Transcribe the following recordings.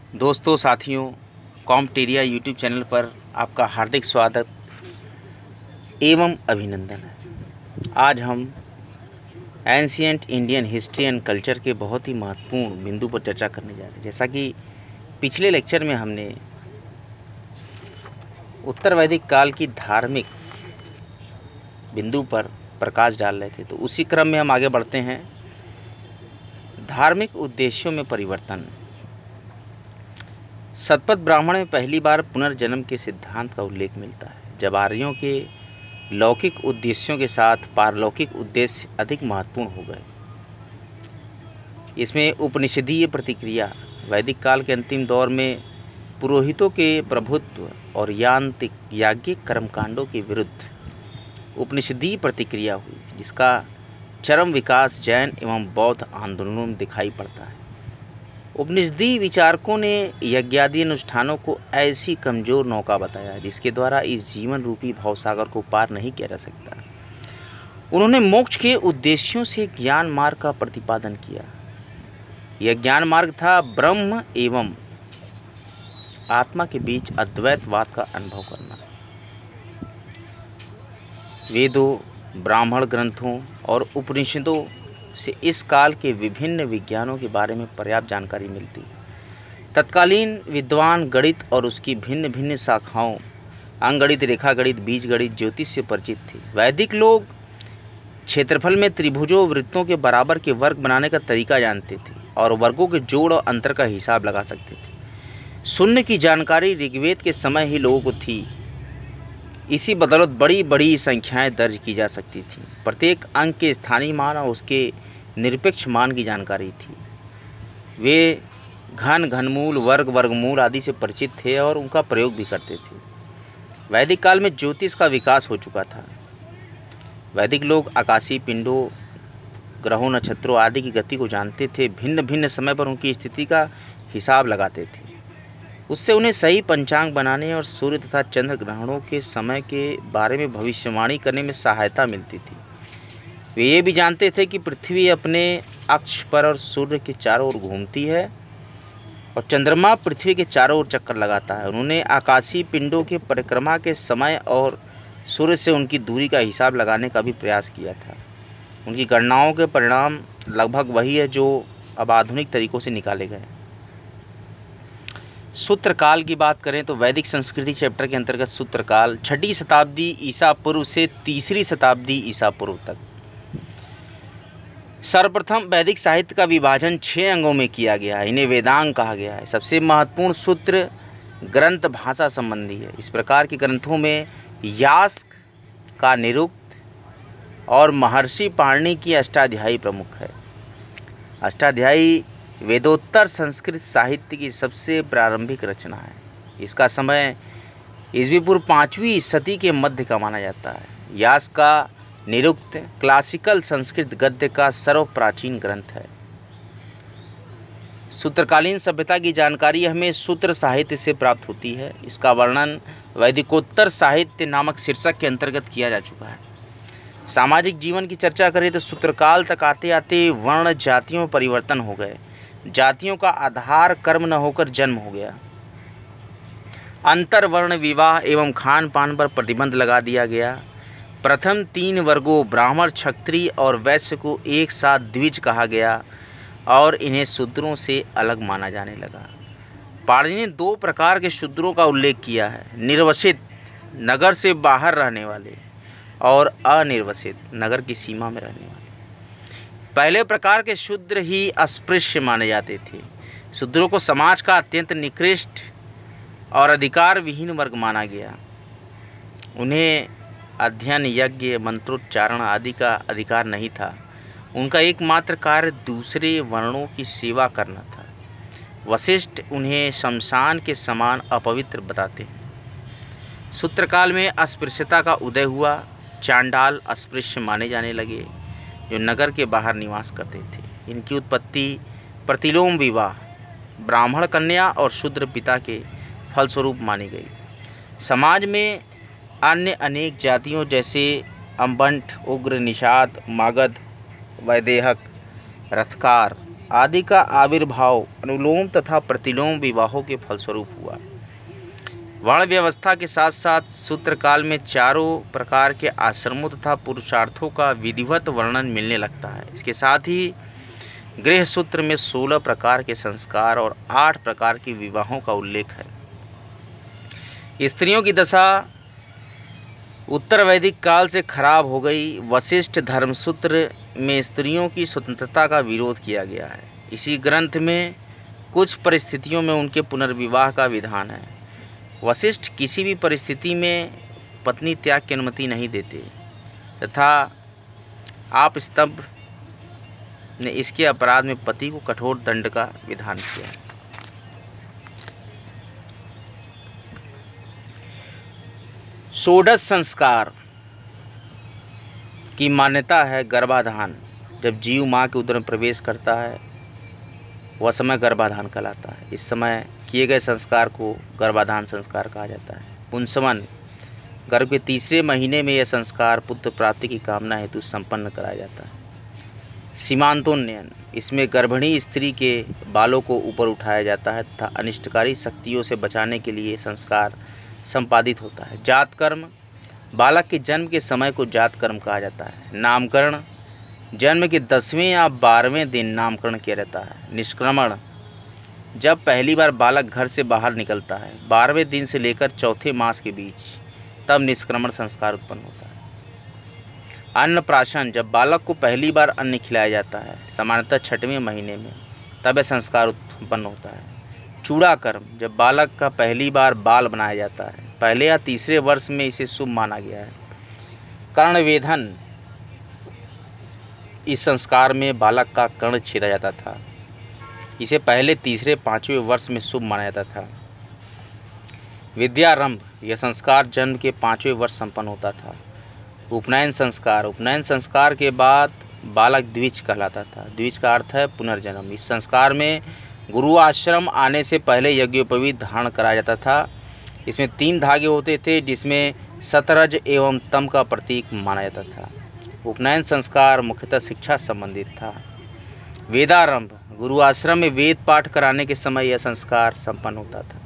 दोस्तों साथियों, कॉम्पटेरिया YouTube channel पर आपका हार्दिक स्वागत एवं अभिनंदन है। आज हम ancient Indian history and culture के बहुत ही महत्वपूर्ण बिंदु पर चर्चा करने जा रहे हैं। जैसा कि पिछले लेक्चर में हमने उत्तर वैदिक काल की धार्मिक बिंदु पर प्रकाश डाल रहे थे, तो उसी क्रम में हम आगे बढ़ते हैं। धार्मिक उद्देश्यों में परिवर्तन। शतपथ ब्राह्मण में पहली बार पुनर्जन्म के सिद्धांत का उल्लेख मिलता है, जब आर्यों के लौकिक उद्देश्यों के साथ पारलौकिक उद्देश्य अधिक महत्वपूर्ण हो गए। इसमें उपनिषदीय प्रतिक्रिया। वैदिक काल के अंतिम दौर में पुरोहितों के प्रभुत्व और यांत्रिक याज्ञिक कर्मकांडों के विरुद्ध उपनिषदीय प्रतिक्रिया हुई, जिसका चरम विकास जैन एवं बौद्ध आंदोलनों में दिखाई पड़ता है। उपनिषदीय विचारकों ने यज्ञादि अनुष्ठानों को ऐसी कमजोर नौका बताया जिसके द्वारा इस जीवन रूपी भवसागर को पार नहीं किया जा सकता। उन्होंने मोक्ष के उद्देश्यों से ज्ञान मार्ग का प्रतिपादन किया। यह ज्ञान मार्ग था ब्रह्म एवं आत्मा के बीच अद्वैतवाद का अनुभव करना। वेदों, ब्राह्मण ग्रंथों और उपनिषदों से इस काल के विभिन्न विज्ञानों के बारे में पर्याप्त जानकारी मिलती है। तत्कालीन विद्वान गणित और उसकी भिन्न भिन्न शाखाओं अंकगणित, रेखागणित, बीजगणित, ज्योतिष से परिचित थे। वैदिक लोग क्षेत्रफल में त्रिभुजों, वृत्तों के बराबर के वर्ग बनाने का तरीका जानते थे और वर्गों के जोड़ और अंतर का हिसाब लगा सकते थे। शून्य की जानकारी ऋग्वेद के समय ही लोगों को थी। इसी बदौलत बड़ी बड़ी संख्याएं दर्ज की जा सकती थीं। प्रत्येक अंक के स्थानीय मान और उसके निरपेक्ष मान की जानकारी थी। वे घन, घनमूल, वर्ग, वर्गमूल आदि से परिचित थे और उनका प्रयोग भी करते थे। वैदिक काल में ज्योतिष का विकास हो चुका था। वैदिक लोग आकाशीय पिंडों, ग्रहों, नक्षत्रों आदि की गति को जानते थे। भिन्न भिन्न समय पर उनकी स्थिति का हिसाब लगाते थे। उससे उन्हें सही पंचांग बनाने और सूर्य तथा चंद्र ग्रहणों के समय के बारे में भविष्यवाणी करने में सहायता मिलती थी। वे ये भी जानते थे कि पृथ्वी अपने अक्ष पर और सूर्य के चारों ओर घूमती है और चंद्रमा पृथ्वी के चारों ओर चक्कर लगाता है। उन्होंने आकाशीय पिंडों के परिक्रमा के समय और सूर्य से उनकी दूरी का हिसाब लगाने का भी प्रयास किया था। उनकी गणनाओं के परिणाम लगभग वही है जो अब आधुनिक तरीकों से निकाले गए। सूत्रकाल की बात करें तो वैदिक संस्कृति चैप्टर के अंतर्गत सूत्रकाल 6वीं शताब्दी ईसा पूर्व से 3री शताब्दी ईसा पूर्व तक। सर्वप्रथम वैदिक साहित्य का विभाजन 6 अंगों में किया गया है। इन्हें वेदांग कहा गया है। सबसे महत्वपूर्ण सूत्र ग्रंथ भाषा संबंधी है। इस प्रकार के ग्रंथों में यास्क का निरुक्त और महर्षि पाणिनि की अष्टाध्यायी प्रमुख है। अष्टाध्यायी वेदोत्तर संस्कृत साहित्य की सबसे प्रारंभिक रचना है। इसका समय ईस्वी पूर्व 5वीं सदी के मध्य का माना जाता है। यास्क का निरुक्त क्लासिकल संस्कृत गद्य का सर्वप्राचीन ग्रंथ है। सूत्रकालीन सभ्यता की जानकारी हमें सूत्र साहित्य से प्राप्त होती है। इसका वर्णन वैदिकोत्तर साहित्य नामक शीर्षक के अंतर्गत किया जा चुका है। सामाजिक जीवन की चर्चा करें तो सूत्रकाल तक आते आते वर्ण जातियों में परिवर्तन हो गए। जातियों का आधार कर्म न होकर जन्म हो गया। अंतरवर्ण विवाह एवं खान पान पर प्रतिबंध लगा दिया गया। प्रथम 3 वर्गों ब्राह्मण, क्षत्रिय और वैश्य को एक साथ द्विज कहा गया और इन्हें शूद्रों से अलग माना जाने लगा। पाणिनि ने 2 प्रकार के शूद्रों का उल्लेख किया है: निर्वसित, नगर से बाहर रहने वाले, और अनिर्वसित, नगर की सीमा में रहने वाले। पहले प्रकार के शूद्र ही अस्पृश्य माने जाते थे। शूद्रों को समाज का अत्यंत निकृष्ट और अधिकार विहीन वर्ग माना गया। उन्हें अध्ययन, यज्ञ, मंत्रोच्चारण आदि का अधिकार नहीं था। उनका एकमात्र कार्य दूसरे वर्णों की सेवा करना था। वशिष्ठ उन्हें शमशान के समान अपवित्र बताते हैं। सूत्रकाल में अस्पृश्यता का उदय हुआ। चांडाल अस्पृश्य माने जाने लगे जो नगर के बाहर निवास करते थे। इनकी उत्पत्ति प्रतिलोम विवाह, ब्राह्मण कन्या और शूद्र पिता के फलस्वरूप मानी गई। समाज में अन्य अनेक जातियों जैसे अम्बंट, उग्र, निषाद, मागध, वैदेहक, रथकार, आदि का आविर्भाव अनुलोम तथा प्रतिलोम विवाहों के फलस्वरूप हुआ। वर्ण व्यवस्था के साथ साथ सूत्रकाल में चारों प्रकार के आश्रमों तथा पुरुषार्थों का विधिवत वर्णन मिलने लगता है। इसके साथ ही गृह सूत्र में 16 प्रकार के संस्कार और 8 प्रकार के विवाहों का उल्लेख है। स्त्रियों की दशा उत्तर वैदिक काल से खराब हो गई। वशिष्ठ धर्मसूत्र में स्त्रियों की स्वतंत्रता का विरोध किया गया है। इसी ग्रंथ में कुछ परिस्थितियों में उनके पुनर्विवाह का विधान है। वशिष्ठ किसी भी परिस्थिति में पत्नी त्याग की अनुमति नहीं देते तथा आप स्तंभ ने इसके अपराध में पति को कठोर दंड का विधान किया है। षोडश संस्कार की मान्यता है गर्भाधान। जब जीव माँ के उदर में प्रवेश करता है वह समय गर्भाधान कहलाता है। इस समय किए गए संस्कार को गर्भाधान संस्कार कहा जाता है। पुंसवन, गर्भ के तीसरे महीने में यह संस्कार पुत्र प्राप्ति की कामना हेतु संपन्न कराया जाता है। सीमांतोन्नयन, इसमें गर्भिणी स्त्री के बालों को ऊपर उठाया जाता है तथा अनिष्टकारी शक्तियों से बचाने के लिए संस्कार संपादित होता है। जात कर्म, बालक के जन्म के समय को जात कर्म कहा जाता है। नामकरण, जन्म के 10वें या 12वें दिन नामकरण किया जाता है। निष्क्रमण, जब पहली बार बालक घर से बाहर निकलता है 12वें दिन से लेकर चौथे मास के बीच, तब निष्क्रमण संस्कार उत्पन्न होता है। अन्नप्राशन, जब बालक को पहली बार अन्न खिलाया जाता है सामान्यतः 6वें महीने में, तब यह संस्कार उत्पन्न होता है। चूड़ाकर्म, जब बालक का पहली बार बाल बनाया जाता है, पहले या तीसरे वर्ष में इसे शुभ माना गया है। कर्णवेधन, इस संस्कार में बालक का कर्ण छेदा जाता था। इसे पहले तीसरे 5वें वर्ष में शुभ माना जाता था। विद्यारंभ, यह संस्कार जन्म के 5वें वर्ष संपन्न होता था। उपनयन संस्कार, उपनयन संस्कार के बाद बालक द्विज कहलाता था। द्विज का अर्थ है पुनर्जन्म। इस संस्कार में गुरु आश्रम आने से पहले यज्ञोपवीत धारण कराया जाता था। इसमें 3 धागे होते थे जिसमें सतरज एवं तम का प्रतीक माना जाता था। उपनयन संस्कार मुख्यतः शिक्षा संबंधित था। वेदारंभ, गुरु आश्रम में वेद पाठ कराने के समय यह संस्कार संपन्न होता था।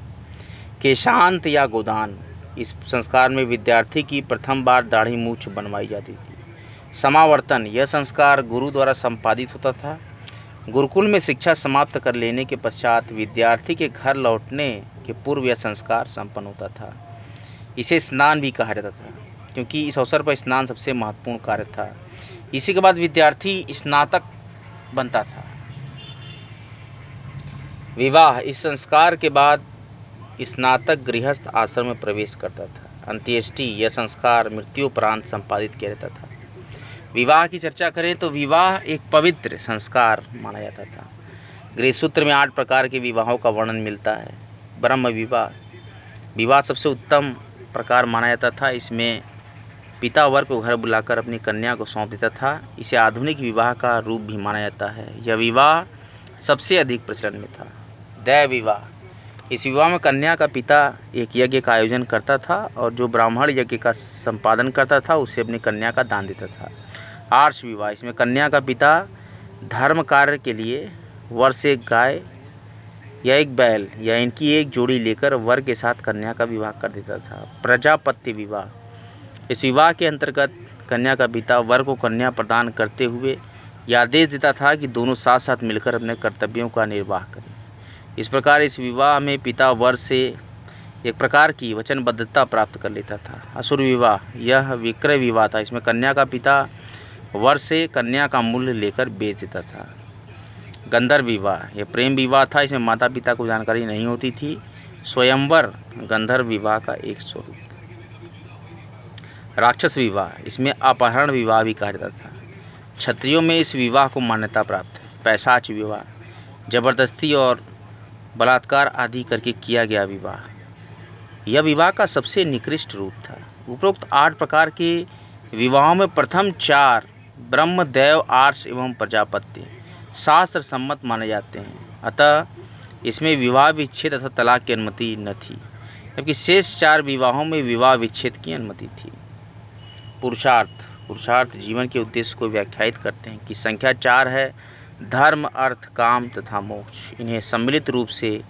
केशांत या गोदान, इस संस्कार में विद्यार्थी की प्रथम बार दाढ़ी मूछ बनवाई जाती थी। समावर्तन, यह संस्कार गुरु द्वारा संपादित होता था। गुरुकुल में शिक्षा समाप्त कर लेने के पश्चात विद्यार्थी के घर लौटने के पूर्व यह संस्कार संपन्न होता था। इसे स्नान भी कहा जाता था क्योंकि इस अवसर पर स्नान सबसे महत्वपूर्ण कार्य था। इसी के बाद विद्यार्थी स्नातक बनता था। विवाह, इस संस्कार के बाद स्नातक गृहस्थ आश्रम में प्रवेश करता था। अंत्येष्टि, यह संस्कार मृत्युपरांत संपादित किया जाता था। विवाह की चर्चा करें तो विवाह एक पवित्र संस्कार माना जाता था। गृहसूत्र में 8 प्रकार के विवाहों का वर्णन मिलता है। ब्रह्म विवाह, विवाह सबसे उत्तम प्रकार माना जाता था। इसमें पिता वर को घर बुलाकर अपनी कन्या को सौंप देता था। इसे आधुनिक विवाह का रूप भी माना जाता है। यह विवाह सबसे अधिक प्रचलन में था। दैव विवाह, इस विवाह में कन्या का पिता एक यज्ञ का आयोजन करता था और जो ब्राह्मण यज्ञ का संपादन करता था उसे अपनी कन्या का दान देता था। आर्ष विवाह, इसमें कन्या का पिता धर्म कार्य के लिए वर से एक गाय या एक बैल या इनकी एक जोड़ी लेकर वर के साथ कन्या का विवाह कर देता था। प्रजापत्य विवाह, इस विवाह के अंतर्गत कन्या का पिता वर को कन्या प्रदान करते हुए यह आदेश देता था कि दोनों साथ साथ मिलकर अपने कर्तव्यों का निर्वाह करें। इस प्रकार इस विवाह में पिता वर से एक प्रकार की वचनबद्धता प्राप्त कर लेता था। असुर विवाह, यह विक्रय विवाह था। इसमें कन्या का पिता वर से कन्या का मूल्य लेकर बेच देता था। गंधर्व विवाह, यह प्रेम विवाह था। इसमें माता पिता को जानकारी नहीं होती थी। स्वयंवर गंधर्व विवाह का एक स्वरूप। राक्षस विवाह, इसमें अपहरण विवाह भी कहा जाता था। क्षत्रियों में इस विवाह को मान्यता प्राप्त है। पैशाच विवाह, जबरदस्ती और बलात्कार आदि करके किया गया विवाह, यह विवाह का सबसे निकृष्ट रूप था। उपरोक्त 8 प्रकार के विवाहों में प्रथम 4 ब्रह्म, दैव, आर्ष एवं प्रजापत्य शास्त्र सम्मत माने जाते हैं। अतः इसमें विवाह विच्छेद अथवा तलाक की अनुमति न थी, जबकि शेष 4 विवाहों में विवाह विच्छेद की अनुमति थी। पुरुषार्थ, पुरुषार्थ जीवन के उद्देश्य को व्याख्यायित करते हैं कि संख्या 4 है। धर्म, अर्थ, काम तथा मोक्ष, इन्हें सम्मिलित रूप से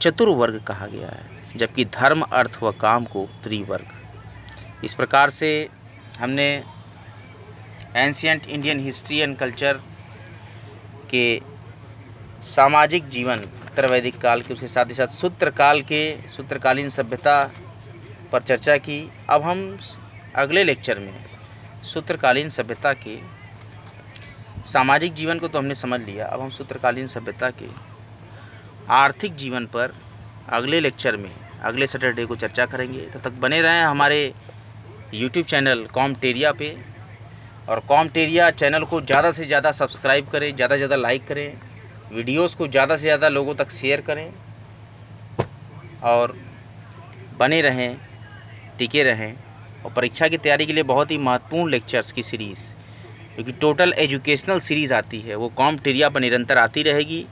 चतुर्वर्ग कहा गया है, जबकि धर्म, अर्थ व काम को त्रिवर्ग। इस प्रकार से हमने ancient Indian history and culture के सामाजिक जीवन उत्तर वैदिक काल के, उसके साथ ही साथ सूत्रकालीन सभ्यता पर चर्चा की। अब हम अगले लेक्चर में सूत्रकालीन सभ्यता के सामाजिक जीवन को तो हमने समझ लिया, अब हम सूत्रकालीन सभ्यता के आर्थिक जीवन पर अगले लेक्चर में अगले सैटरडे को चर्चा करेंगे। तब तक बने रहें हमारे यूट्यूब चैनल कॉमटेरिया पे, और कॉमटेरिया चैनल को ज़्यादा से ज़्यादा सब्सक्राइब करें, ज़्यादा से ज़्यादा लाइक करें, वीडियोस को ज़्यादा से ज़्यादा लोगों तक शेयर करें और बने रहें, टिके रहें। और परीक्षा की तैयारी के लिए बहुत ही महत्वपूर्ण लेक्चर्स की सीरीज़, क्योंकि टोटल एजुकेशनल सीरीज़ आती है, वो कॉमटेरिया पर निरंतर आती रहेगी।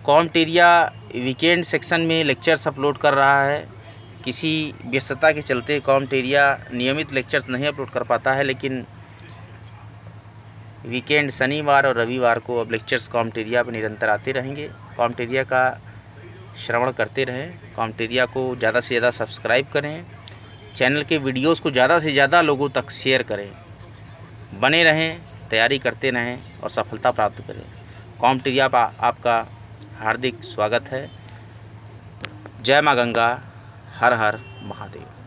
कॉमटेरिया वीकेंड सेक्शन में लेक्चर्स अपलोड कर रहा है। किसी व्यस्तता के चलते कॉमटेरिया नियमित लेक्चर्स नहीं अपलोड कर पाता है, लेकिन वीकेंड शनिवार और रविवार को अब लेक्चर्स कॉमटेरिया पर निरंतर आते रहेंगे। कॉमटेरिया का श्रवण करते रहें, कॉमटेरिया को ज़्यादा से ज़्यादा सब्सक्राइब करें, चैनल के वीडियोस को ज़्यादा से ज़्यादा लोगों तक शेयर करें, बने रहें, तैयारी करते रहें और सफलता प्राप्त करें। कॉमटेरिया पर आपका हार्दिक स्वागत है। जय माँ गंगा, हर हर महादेव।